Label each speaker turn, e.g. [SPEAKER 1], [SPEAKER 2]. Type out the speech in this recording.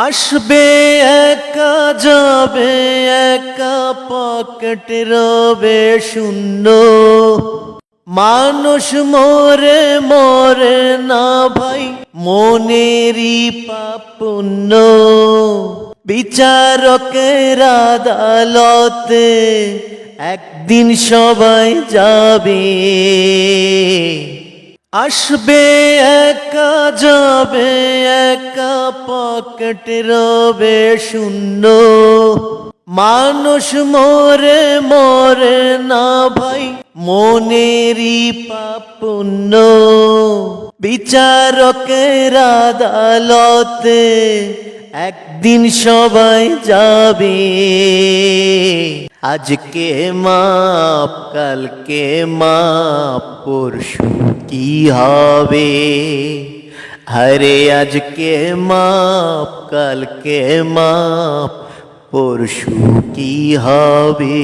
[SPEAKER 1] আসবে একা যাবে একা, পকেট রবে শূন্য। মানুষ মরে মরে না ভাই, মনেরই পাপ পুণ্য। বিচারকের আদালতে একদিন সবাই যাবে। আসবে একা যাবে একা, পকেট রবে শূন্য। মানুষ মরে মরে না ভাই, মনেরই পাপ পুণ্য। বিচারকের আদালতে একদিন সবাই যাবে। আজকে মাপ কালকে মাপ, পরশু কি হবে? হরে আজকে মাপ কালকে মাপ, পরশু কি হবে?